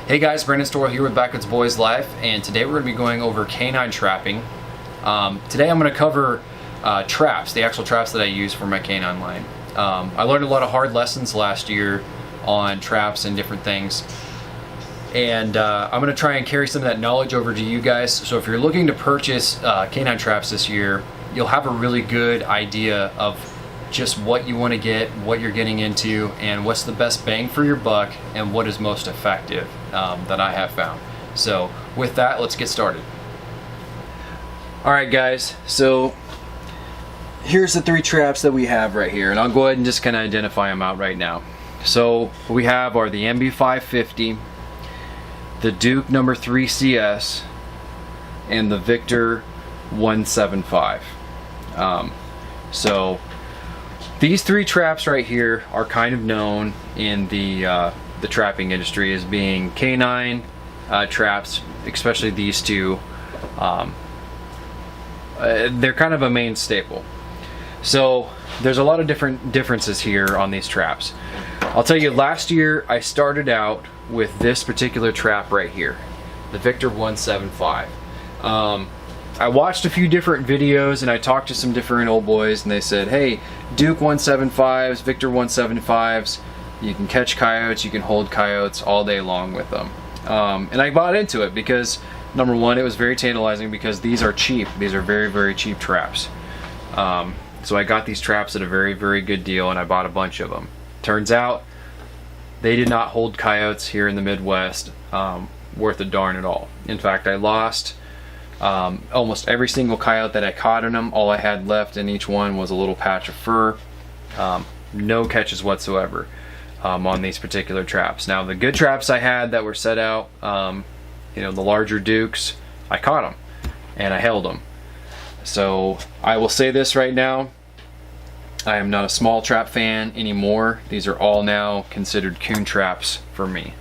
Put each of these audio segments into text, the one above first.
Hey guys, Brandon Storrell here with Backwoods Boys Life, and today we're going to be going over canine trapping. Today I'm going to cover traps, the actual traps that I use for my canine line. I learned a lot of hard lessons last year on traps and different things, and I'm going to try and carry some of that knowledge over to you guys. So if you're looking to purchase canine traps this year, you'll have a really good idea of just what you want to get, what you're getting into, and what's the best bang for your buck, and what is most effective that I have found. So with that, let's get started. Alright guys, so here's the three traps that we have right here, and I'll go ahead and just kind of identify them out right now. So what we have are the MB550, the Duke number 3 CS, and the Victor 175. So these three traps right here are kind of known in the trapping industry as being canine traps, especially these two. They're kind of a main staple. So there's a lot of differences here on these traps. I'll tell you, last year I started out with this particular trap right here, the Victor 175. I watched a few different videos and I talked to some different old boys, and they said, hey, Duke 175s, Victor 175s, you can catch coyotes, you can hold coyotes all day long with them. And I bought into it because, number one, it was very tantalizing because these are cheap. These are very, very cheap traps. So I got these traps at a very, very good deal, and I bought a bunch of them. Turns out they did not hold coyotes here in the Midwest worth a darn at all. In fact, I lost almost every single coyote that I caught in them. All I had left in each one was a little patch of fur. No catches whatsoever on these particular traps. Now the good traps I had that were set out, you know, the larger Dukes, I caught them and I held them. So I will say this right now, I am not a small trap fan anymore. These are all now considered coon traps for me.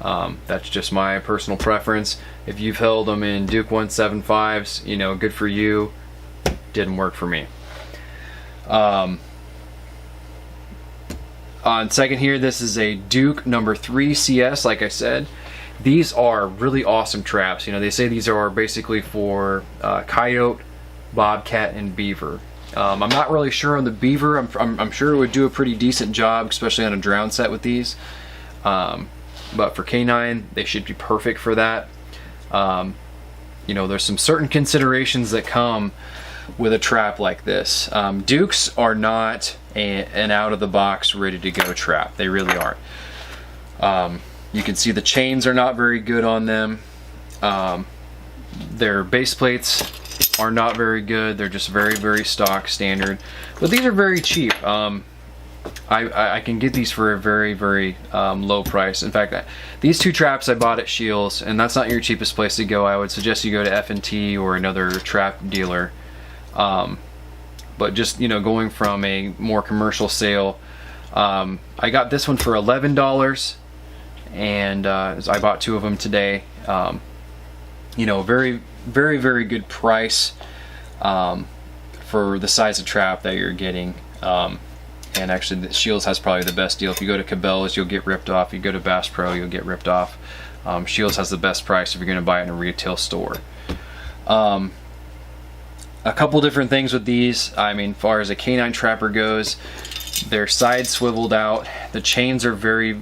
That's just my personal preference. If you've held them in Duke 175s, you know, good for you. Didn't work for me. On second here, this is a Duke number 3 CS, like I said. These are really awesome traps. You know, they say these are basically for coyote, bobcat, and beaver. I'm not really sure on the beaver. I'm sure it would do a pretty decent job, especially on a drown set with these. But for canine, they should be perfect for that. You know, there's some certain considerations that come with a trap like this. Dukes are not an out-of-the-box, ready-to-go trap. They really aren't. You can see the chains are not very good on them. Their base plates are not very good. They're just very, very stock standard. But these are very cheap. I can get these for a very, very low price. In fact, these two traps I bought at Scheels, and that's not your cheapest place to go. I would suggest you go to F&T or another trap dealer. But just, you know, going from a more commercial sale, I got this one for $11, and I bought two of them today. You know, very, very, very good price for the size of trap that you're getting. And actually, the Scheels has probably the best deal. If you go to Cabela's, you'll get ripped off. If you go to Bass Pro, you'll get ripped off. Scheels has the best price if you're going to buy it in a retail store. A couple different things with these. I mean, as far as a canine trapper goes, their sides swiveled out. The chains are very,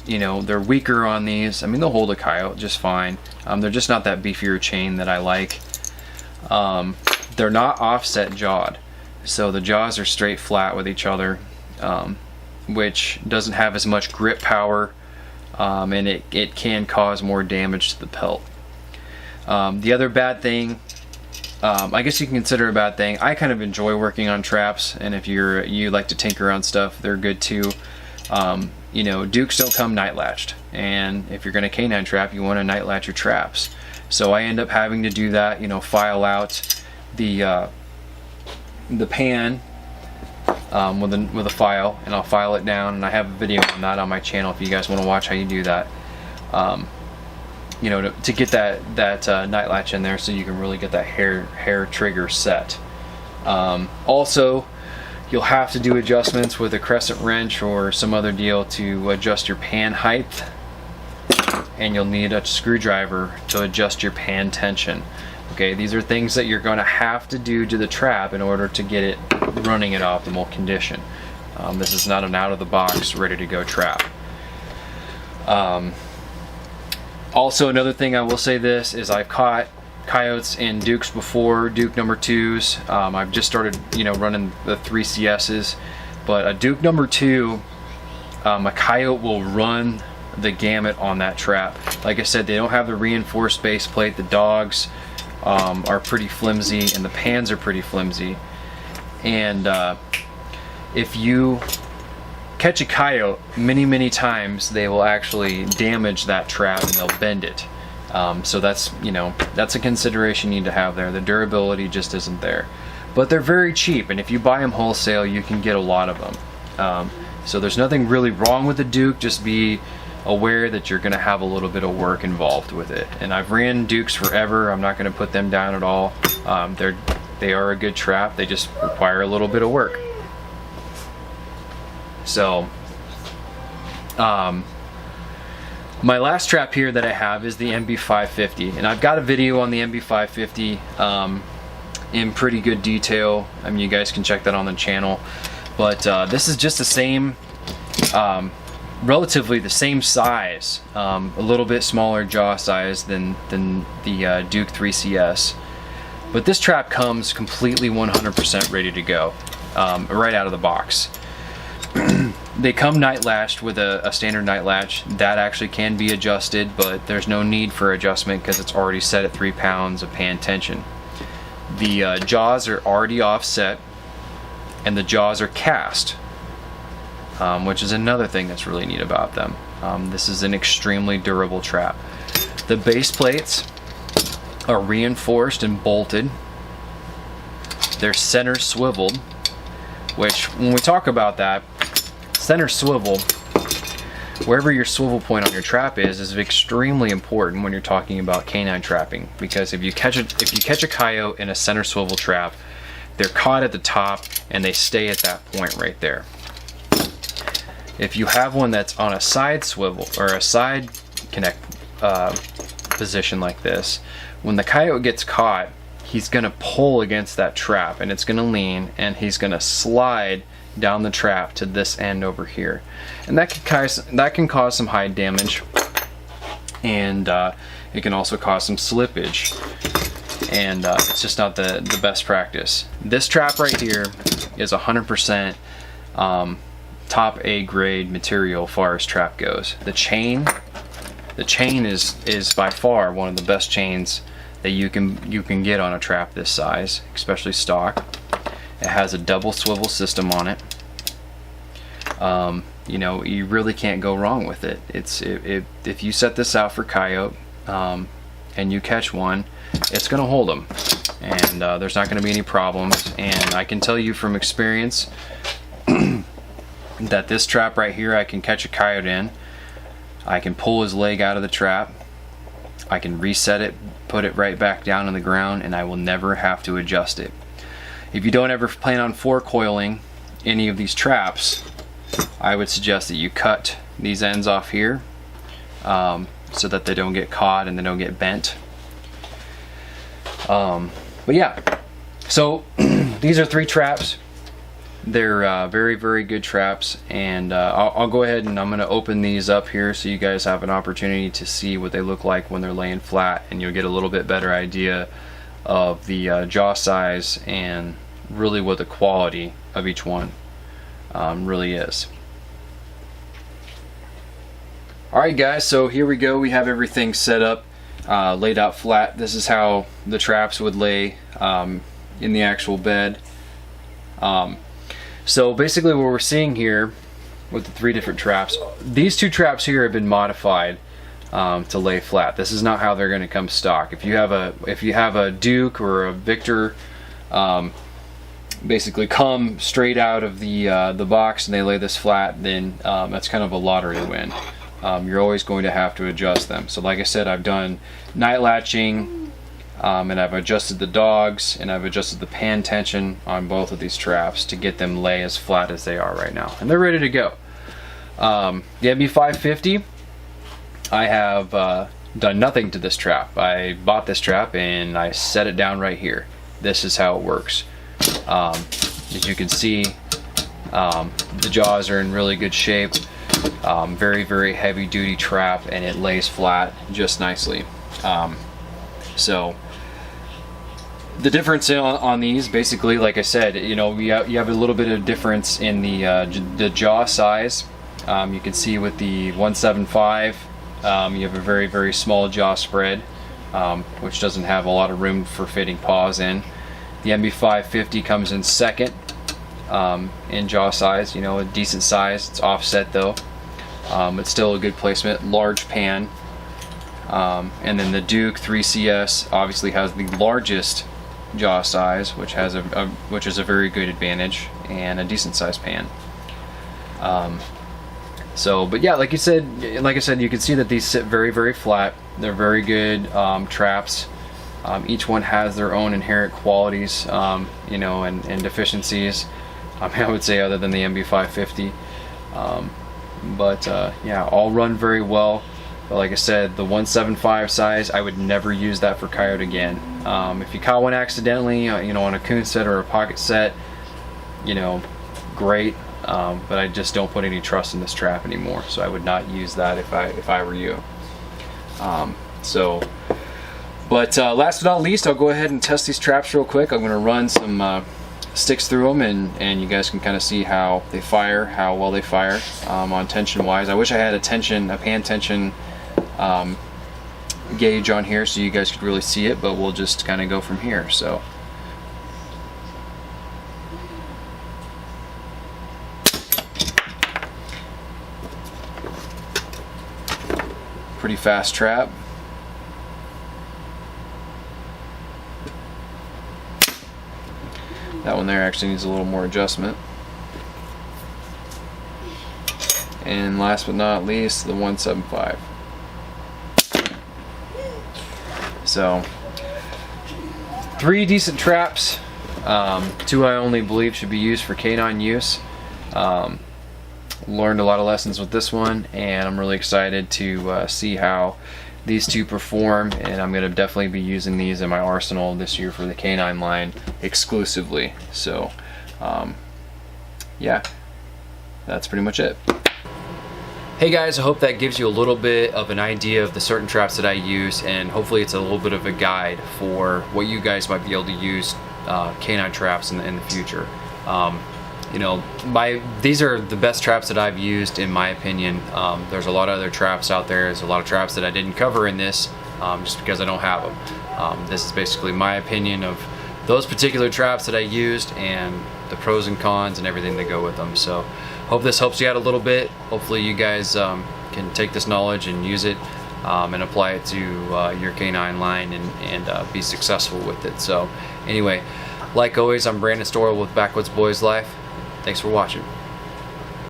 you know, they're weaker on these. I mean, they'll hold a coyote just fine. They're just not that beefier chain that I like. They're not offset jawed. So the jaws are straight flat with each other, which doesn't have as much grip power, and it can cause more damage to the pelt. The other bad thing, I guess you can consider a bad thing, I kind of enjoy working on traps, and if you like to tinker on stuff, they're good too. You know, Dukes don't come night latched, and if you're going to canine trap, you want to night latch your traps. So I end up having to do that, you know, file out the pan with a file, and I'll file it down, and I have a video on that on my channel if you guys want to watch how you do that. You know, to get that night latch in there, so you can really get that hair trigger set. Also, you'll have to do adjustments with a crescent wrench or some other deal to adjust your pan height. and you'll need a screwdriver to adjust your pan tension. Okay, these are things that you're going to have to do to the trap in order to get it running in optimal condition. This is not an out-of-the-box, ready-to-go trap. Also, another thing I will say this is I've caught coyotes in Dukes before, Duke number 2s. I've just started, running the 3CSs, but a Duke number 2, a coyote will run the gamut on that trap. Like I said, they don't have the reinforced base plate. The dogs are pretty flimsy, and the pans are pretty flimsy. And if you catch a coyote, many times they will actually damage that trap and they'll bend it. So that's a consideration you need to have there. The durability just isn't there, but they're very cheap, and if you buy them wholesale, you can get a lot of them. So there's nothing really wrong with the Duke. Just be aware that you're going to have a little bit of work involved with it. And I've ran Dukes forever. I'm not going to put them down at all. They are a good trap. They just require a little bit of work. So my last trap here that I have is the MB550, and I've got a video on the MB550 in pretty good detail. I mean, you guys can check that on the channel. But this is just the same, relatively the same size, a little bit smaller jaw size than the Duke 3CS. But this trap comes completely 100% ready to go, right out of the box. They come night latched with a standard night latch. That actually can be adjusted, but there's no need for adjustment because it's already set at 3 pounds of pan tension. The jaws are already offset, and the jaws are cast, which is another thing that's really neat about them. This is an extremely durable trap. The base plates are reinforced and bolted. They're center swiveled, which when we talk about that, center swivel, wherever your swivel point on your trap is extremely important when you're talking about canine trapping, because if you catch a coyote in a center swivel trap, they're caught at the top and they stay at that point right there. If you have one that's on a side swivel or a side connect position like this, when the coyote gets caught, he's going to pull against that trap and it's going to lean, and he's going to slide down the trap to this end over here, and that can cause some hide damage, and it can also cause some slippage, and it's just not the best practice. This trap right here is 100% top A grade material as far as trap goes. The chain is by far one of the best chains that you can get on a trap this size, especially stock. It has a double swivel system on it. You really can't go wrong with it. If you set this out for coyote and you catch one, it's going to hold them, and there's not going to be any problems. And I can tell you from experience that this trap right here, I can catch a coyote in, I can pull his leg out of the trap, I can reset it, put it right back down on the ground, and I will never have to adjust it. If you don't ever plan on four-coiling any of these traps, I would suggest that you cut these ends off here so that they don't get caught and they don't get bent. But yeah, so these are 3 traps. They're very good traps, and I'll go ahead and I'm going to open these up here so you guys have an opportunity to see what they look like when they're laying flat, and you'll get a little bit better idea of the jaw size and really what the quality of each one really is. Alright guys, so here we go. We have everything set up, laid out flat. This is how the traps would lay in the actual bed. So basically what we're seeing here with the 3 different traps, these 2 traps here have been modified to lay flat. This is not how they're going to come stock. If you have a Duke or a Victor basically come straight out of the box and they lay this flat, then that's kind of a lottery win. You're always going to have to adjust them. So like I said, I've done night latching, and I've adjusted the dogs, and I've adjusted the pan tension on both of these traps to get them lay as flat as they are right now, and they're ready to go. The MB550, I have done nothing to this trap. I bought this trap and I set it down right here. This is how it works. As you can see, the jaws are in really good shape. Very, very heavy duty trap, and it lays flat just nicely. So the difference on these, basically, like I said, you know, you have a little bit of difference in the jaw size. You can see with the 175, you have a very, very small jaw spread, which doesn't have a lot of room for fitting paws in. The MB550 comes in second in jaw size, you know, a decent size. It's offset though. It's still a good placement, large pan. And then the Duke 3CS obviously has the largest jaw size, which has which is a very good advantage, and a decent sized pan. But yeah, like I said, you can see that these sit very, very flat. They're very good traps. Each one has their own inherent qualities, you know, and deficiencies. I would say, other than the MB550. Yeah, all run very well. But like I said, the 175 size, I would never use that for coyote again. If you caught one accidentally, you know, on a coon set or a pocket set, you know, great. But I just don't put any trust in this trap anymore. So I would not use that if I were you. Last but not least, I'll go ahead and test these traps real quick. I'm going to run some sticks through them, and you guys can kind of see how they fire, how well they fire on tension wise. I wish I had a pan tension gauge on here so you guys could really see it, but we'll just kind of go from here. So pretty fast trap. That one there actually needs a little more adjustment. And last but not least, the 175. So 3 decent traps. 2 I only believe should be used for canine use. Learned a lot of lessons with this one, and I'm really excited to see how these 2 perform, and I'm going to definitely be using these in my arsenal this year for the canine line exclusively. So yeah, that's pretty much it. Hey guys, I hope that gives you a little bit of an idea of the certain traps that I use, and hopefully it's a little bit of a guide for what you guys might be able to use canine traps in the future. You know, these are the best traps that I've used, in my opinion. There's a lot of other traps out there. There's a lot of traps that I didn't cover in this just because I don't have them. This is basically my opinion of those particular traps that I used, and the pros and cons and everything that go with them. So hope this helps you out a little bit. Hopefully you guys can take this knowledge and use it and apply it to your canine line and be successful with it. So anyway, like always, I'm Brandon Storer with Backwoods Boys Life. Thanks for watching.